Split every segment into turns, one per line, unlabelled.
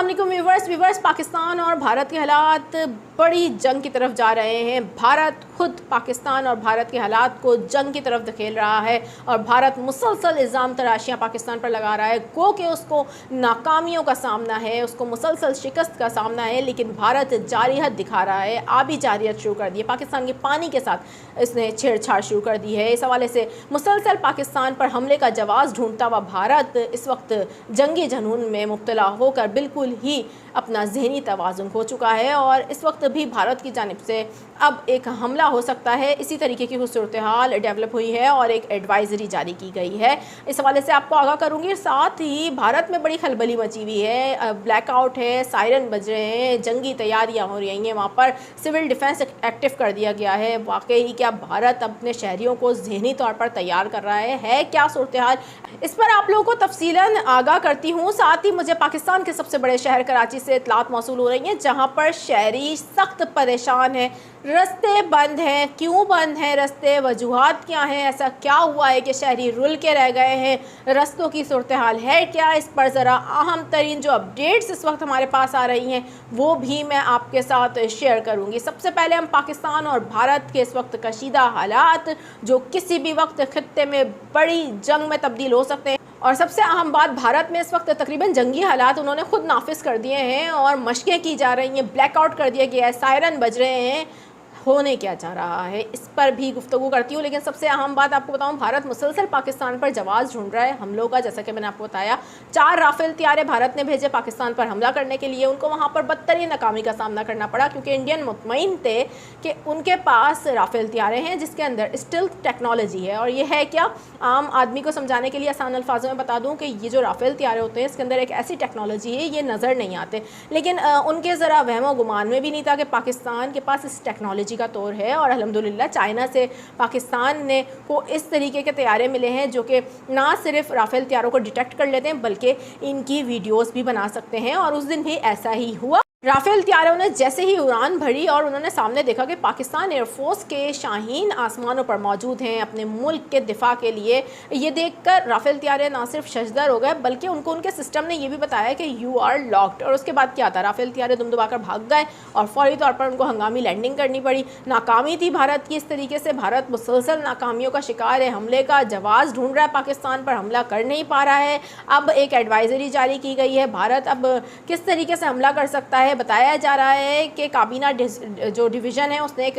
अस्सलाम वालेकुम व्यूवर्स पाकिस्तान और भारत के हालात बड़ी जंग की तरफ जा रहे हैं। भारत खुद पाकिस्तान और भारत के हालात को जंग की तरफ धकेल रहा है और भारत मुसलसल इल्ज़ाम तराशियाँ पाकिस्तान पर लगा रहा है। गो कि उसको नाकामियों का सामना है, उसको मुसलसल शिकस्त का सामना है, लेकिन भारत जारियत दिखा रहा है। आबी जारियत शुरू कर दी है, पाकिस्तान के पानी के साथ इसने छेड़छाड़ शुरू कर दी है। इस हवाले से मुसलसल पाकिस्तान पर हमले का जवाब ढूंढता हुआ भारत इस वक्त जंगी जनून में मुब्तला होकर बिल्कुल ही अपना ज़हनी तवाज़ुन खो चुका है और इस वक्त भी भारत की जानिब से अब एक हमला हो सकता है। इसी तरीके की सूरत हाल डेवलप हुई है और एक एडवाइज़री जारी की गई है। इस हवाले से आपको आगाह करूँगी। साथ ही भारत में बड़ी खलबली मची हुई है, ब्लैकआउट है, सायरन बज रहे हैं, जंगी तैयारियाँ हो रही हैं, वहाँ पर सिविल डिफेंस एक्टिव कर दिया गया है। वाकई क्या भारत अपने शहरियों को ज़हनी तौर पर तैयार कर रहा है क्या सूरत हाल? इस पर आप लोगों को तफसीलन आगाह करती हूँ। साथ ही मुझे पाकिस्तान के सबसे बड़े शहर कराची से इतलात मौसूल हो रही हैं, जहाँ पर शहरी सख्त परेशान हैं, रस्ते बंद हैं। क्यों बंद हैं रस्ते, वजूहात क्या हैं, ऐसा क्या हुआ है कि शहरी रुल के रह गए हैं, रस्तों की सूरत हाल है क्या? इस पर ज़रा अहम तरीन जो अपडेट्स इस वक्त हमारे पास आ रही हैं वो भी मैं आपके साथ शेयर करूँगी। सबसे पहले हम पाकिस्तान और भारत के इस वक्त कशीदा हालात जो किसी भी वक्त खित्ते में बड़ी जंग में तब्दील हो सकते हैं, और सबसे अहम बात, भारत में इस वक्त तकरीबन जंगी हालात उन्होंने खुद नाफिज कर दिए हैं और मशक़ें की जा रही हैं, ब्लैकआउट कर दिया गया है, सायरन बज रहे हैं। होने क्या जा रहा है इस पर भी गुफ्तगू करती हूँ, लेकिन सबसे अहम बात आपको बताऊँ, भारत मुसलसल पाकिस्तान पर जवाब ढूंढ रहा है हमलों का। जैसा कि मैंने आपको बताया, 4 राफेल तैयारे भारत ने भेजे पाकिस्तान पर हमला करने के लिए। उनको वहाँ पर बदतरीन नाकामी का सामना करना पड़ा क्योंकि इंडियन मुतमईन थे कि उनके पास राफेल तैयारे हैं जिसके अंदर स्टिल्थ टेक्नोलॉजी है। और ये है क्या, आम आदमी को समझाने के लिए आसान अल्फाजों में बता दूँ कि ये जो राफेल तैयारे होते हैं इसके अंदर एक ऐसी टेक्नोलॉजी है, ये नज़र नहीं आते, लेकिन उनके ज़रा वहमो गुमान में भी नहीं था कि पाकिस्तान के पास इस टेक्नोलॉजी का तौर है। और अल्हम्दुलिल्लाह चाइना से पाकिस्तान ने को इस तरीके के तैयारे मिले हैं जो कि ना सिर्फ राफेल तैयारों को डिटेक्ट कर लेते हैं बल्कि इनकी वीडियोस भी बना सकते हैं। और उस दिन भी ऐसा ही हुआ। राफेल तैयारों ने जैसे ही उड़ान भरी और उन्होंने सामने देखा कि पाकिस्तान एयरफोर्स के शाहीन आसमानों पर मौजूद हैं अपने मुल्क के दिफा के लिए, ये देखकर राफेल तैयारे ना सिर्फ शजदर हो गए बल्कि उनको उनके सिस्टम ने ये भी बताया कि यू आर लॉक्ड। और उसके बाद क्या था, राफेल तैयारे दुम दबाकर भाग गए और फौरी तौर पर उनको हंगामी लैंडिंग करनी पड़ी। नाकामी थी भारत की। इस तरीके से भारत मुसलसल नाकामियों का शिकार है, हमले का जवाब ढूंढ रहा है, पाकिस्तान पर हमला कर नहीं पा रहा है। अब एक एडवाइज़री जारी की गई है, भारत अब किस तरीके से हमला कर सकता है। बताया जा रहा है कि काबीना जो डिवीज़न है उसने एक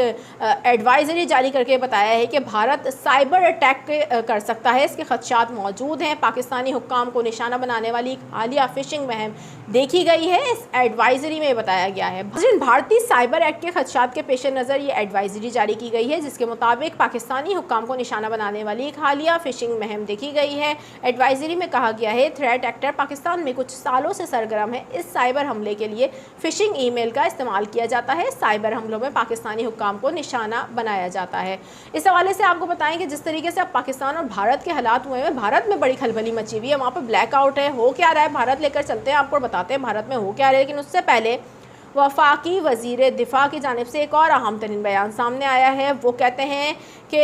एडवाइज़री जारी करके बताया है कि भारत साइबर अटैक कर सकता है, इसके खदशात मौजूद हैं। पाकिस्तानी हुक्काम को निशाना बनाने वाली हालिया फिशिंग मुहिम देखी गई है, इस एडवाइज़री में बताया गया है। भारतीय साइबर एक्ट के खदशात के पेश नज़र ये एडवाइज़री जारी की गई है जिसके मुताबिक पाकिस्तानी हुक्काम को निशाना बनाने वाली एक हालिया फिशिंग मुहिम देखी गई है। एडवाइज़री में कहा गया है थ्रेट एक्टर पाकिस्तान में कुछ सालों से सरगर्म है। इस साइबर हमले के लिए फिशिंग ईमेल का इस्तेमाल किया जाता है। साइबर हमलों में पाकिस्तानी हुक्काम को निशाना बनाया जाता है। इस हवाले से आपको बताएं कि जिस तरीके से अब पाकिस्तान और भारत के हालात हुए हैं, भारत में बड़ी खलबली मची हुई है, वहाँ पर ब्लैकआउट है। हो क्या रहा है भारत लेकर चलते हैं, आपको बताते हैं भारत में हो क्या रहा है। लेकिन उससे पहले वफाकी वज़ीर दिफा की जानिब से एक और अहम तरीन बयान सामने आया है। वो कहते हैं कि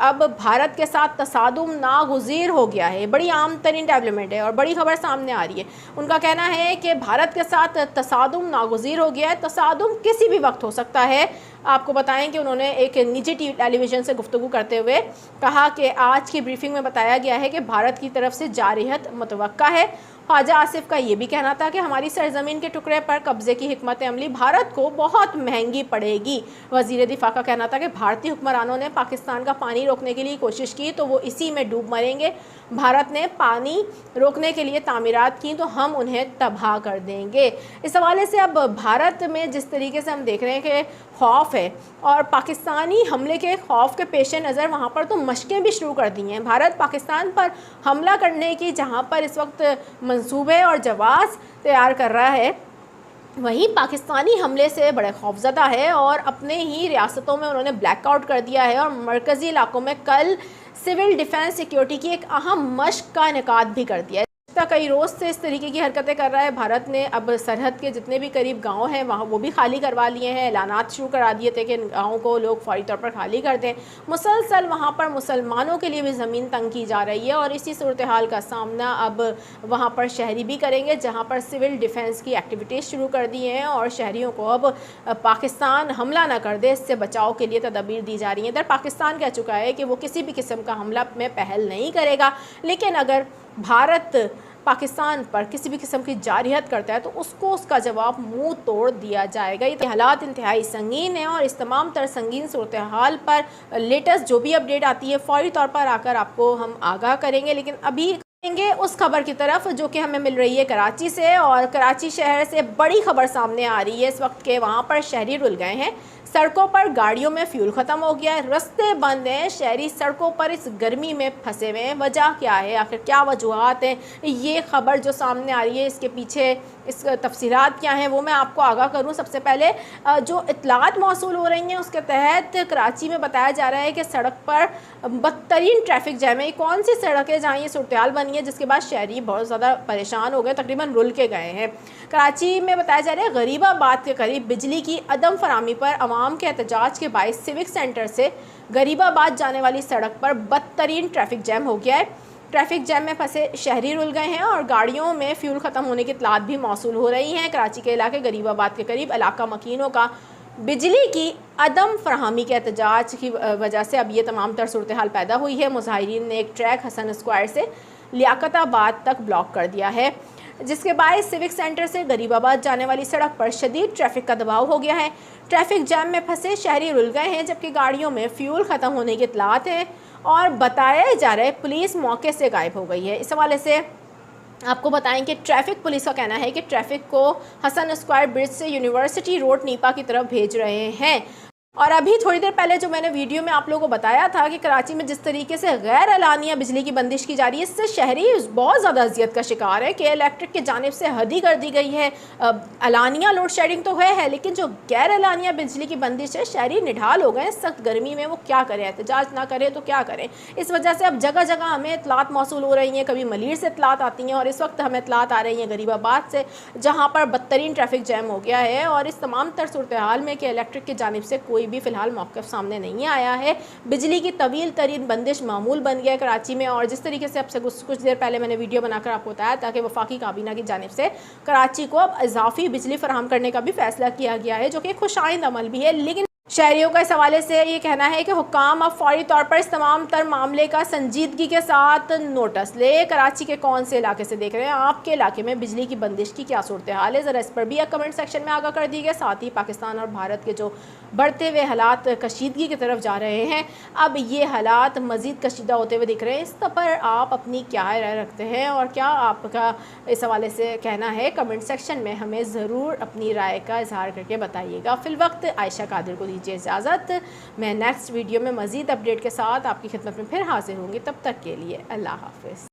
अब भारत के साथ तसादुम नागुज़ीर हो गया है। बड़ी आम तरीन डेवलपमेंट है और बड़ी खबर सामने आ रही है। उनका कहना है कि भारत के साथ तसादुम नागुज़ीर हो गया है। तसादुम किसी भी वक्त हो सकता है। आपको बताएं कि उन्होंने एक निजी टेलीविज़न से गुफ्तगू करते हुए कहा कि आज की ब्रीफिंग में बताया गया है कि भारत की तरफ से जारियत मुतवक्का है। ख्वाजा आसिफ का ये भी कहना था कि हमारी सरजमीन के टुकड़े पर कब्ज़े की हिकमत अमली भारत को बहुत महंगी पड़ेगी। वज़ीर दिफा का कहना था कि भारतीय हुक्मरानों ने पाकिस्तान का पानी रोकने के लिए कोशिश की तो वो इसी में डूब मरेंगे। भारत ने पानी रोकने के लिए तामीरात की तो हम उन्हें तबाह कर देंगे। इस हवाले से अब भारत में जिस तरीके से हम देख रहे हैं कि खौफ है और पाकिस्तानी हमले के खौफ के पेश नज़र वहाँ पर तो मशक़ें भी शुरू कर दी हैं। भारत पाकिस्तान पर हमला करने की जहाँ पर इस वक्त मंसूबे और जवाब तैयार कर रहा है, वहीं पाकिस्तानी हमले से बड़े खौफज़दा है और अपने ही रियासतों में उन्होंने ब्लैकआउट कर दिया है। और मरकज़ी इलाकों में कल सिविल डिफेंस सिक्योरिटी की एक अहम मशक़ का इनेकाद भी कर दिया है। कई रोज से इस तरीके की हरकतें कर रहा है। भारत ने अब सरहद के जितने भी करीब गांव हैं वहाँ वो भी खाली करवा लिए हैं, ऐलानात शुरू करा दिए थे कि इन गाँवों को लोग फौरी तौर पर खाली कर दें। मुसलसल वहाँ पर मुसलमानों के लिए भी ज़मीन तंग की जा रही है और इसी सूरत हाल का सामना अब वहाँ पर शहरी भी करेंगे, जहाँ पर सिविल डिफेंस की एक्टिविटीज़ शुरू कर दी हैं और शहरियों को अब पाकिस्तान हमला ना कर दे इससे बचाव के लिए तदबीर दी जा रही है। इधर पाकिस्तान कह चुका है कि वो किसी भी किस्म का हमला में पहल नहीं करेगा, लेकिन अगर भारत पाकिस्तान पर किसी भी किस्म की जारहियत करता है तो उसको उसका जवाब मुंह तोड़ दिया जाएगा। ये हालात इंतहाई संगीन है और इस तमाम तर संगीन सूरत हाल पर लेटेस्ट जो भी अपडेट आती है फौरी तौर पर आकर आपको हम आगाह करेंगे। लेकिन अभी उस खबर की तरफ जो कि हमें मिल रही है कराची से, और कराची शहर से बड़ी खबर सामने आ रही है इस वक्त के वहाँ पर शहरी रुल गए हैं। सड़कों पर गाड़ियों में फ्यूल ख़त्म हो गया है, रास्ते बंद हैं, शहरी सड़कों पर इस गर्मी में फंसे हुए हैं। वजह क्या है, आखिर क्या वजूहात हैं, ये खबर जो सामने आ रही है इसके पीछे इस तफसीलात क्या हैं वो मैं आपको आगाह करूं। सबसे पहले जो इतलात मौसूल हो रही हैं उसके तहत कराची में बताया जा रहा है कि सड़क पर बदतरीन ट्रैफिक जैम है। ये कौन सी सड़क है जहाँ ये सूरत हाल बनी है जिसके बाद शहरी बहुत ज़्यादा परेशान हो गए, तकरीबन रुल के गए हैं। कराची में बताया जा रहा है गरीबाबाद के करीब बिजली की अदम फरामी पर आवाम के एहतजाज के बायस सिविक सेंटर से गरीबाबाद जाने वाली सड़क पर बदतरीन ट्रैफिक जैम हो गया है। ट्रैफिक जैम में फंसे शहरी रुल गए हैं और गाड़ियों में फ्यूल ख़त्म होने की इतलात भी मौसूल हो रही हैं। कराची के इलाके गरीबाबाद के करीब इलाका मकीनों का बिजली की अदम फराहमी के एहतजाज की वजह से अब ये तमाम तर सूरत हाल पैदा हुई है। मुजाहिरीन ने एक ट्रैक हसन स्क्वायर से लियाकताबाद तक ब्लॉक कर दिया है, जिसके बायस सिविक सेंटर से गरीबाबाद जाने वाली सड़क पर शदीद ट्रैफिक का दबाव हो गया है। ट्रैफिक जैम में फंसे शहरी रुल गए हैं जबकि गाड़ियों में फ्यूल ख़त्म होने की इतलात है और बताया जा रहा है पुलिस मौके से गायब हो गई है। इस हवाले से आपको बताएं कि ट्रैफिक पुलिस का कहना है कि ट्रैफिक को हसन स्क्वायर ब्रिज से यूनिवर्सिटी रोड नीपा की तरफ भेज रहे हैं। और अभी थोड़ी देर पहले जो मैंने वीडियो में आप लोगों को बताया था कि कराची में जिस तरीके से गैर एलानिया बिजली की बंदिश की जा रही है इससे शहरी बहुत ज़्यादा अजियत का शिकार है कि इलेक्ट्रिक की जानिब से हद ही कर दी गई है। एलानिया लोड शेडिंग तो है लेकिन जो गैर एलानिया बिजली की बंदिश है शहरी निढाल हो गए सख्त गर्मी में। वो क्या करें, एहतजाज ना करें तो क्या करें। इस वजह से अब जगह जगह हमें इतलात मौसूल हो रही हैं। कभी मलीर से इतलात आती हैं और इस वक्त हमें इतलात आ रही हैं गरीबाबाद से जहाँ पर बदतरीन ट्रैफिक जैम हो गया है। और इस तमाम तर सूरत हाल में कि इलेक्ट्रिक की जानिब से कोई भी फ़िलहाल मौक़िफ़ सामने नहीं आया है। बिजली की तवील तरीन बंदिश मामूल बन गया है कराची में। और जिस तरीके से अब से कुछ देर पहले मैंने वीडियो बनाकर आपको बताया था कि वफाकी काबीना की जानिब से कराची को अब इजाफी बिजली फराहम करने का भी फैसला किया गया है, जो कि खुशाइंद अमल भी है। लेकिन शहरियों का इस हवाले से ये कहना है कि हुक्काम अब फौरी तौर पर इस तमाम तर मामले का संजीदगी के साथ नोटिस ले। कराची के कौन से इलाके से देख रहे हैं, आपके इलाके में बिजली की बंदिश की क्या सूरत हाल है, ज़रा इस पर भी कमेंट सेक्शन में आगाह कर दीजिए। साथ ही पाकिस्तान और भारत के जो बढ़ते हुए हालात कशीदगी की तरफ जा रहे हैं, अब ये हालात मज़ीद कशीदा होते हुए दिख रहे हैं, इस पर आप अपनी क्या राय रखते हैं और क्या आपका इस हवाले से कहना है, कमेंट सेक्शन में हमें ज़रूर अपनी राय का इजहार करके बताइएगा। फ़िलवक्त आयशा कादिर को दीजिए इजाज़त। मैं नेक्स्ट वीडियो में मज़ीद अपडेट के साथ आपकी खिदमत में फिर हाजिर होंगी। तब तक के लिए अल्लाह हाफ़िज़।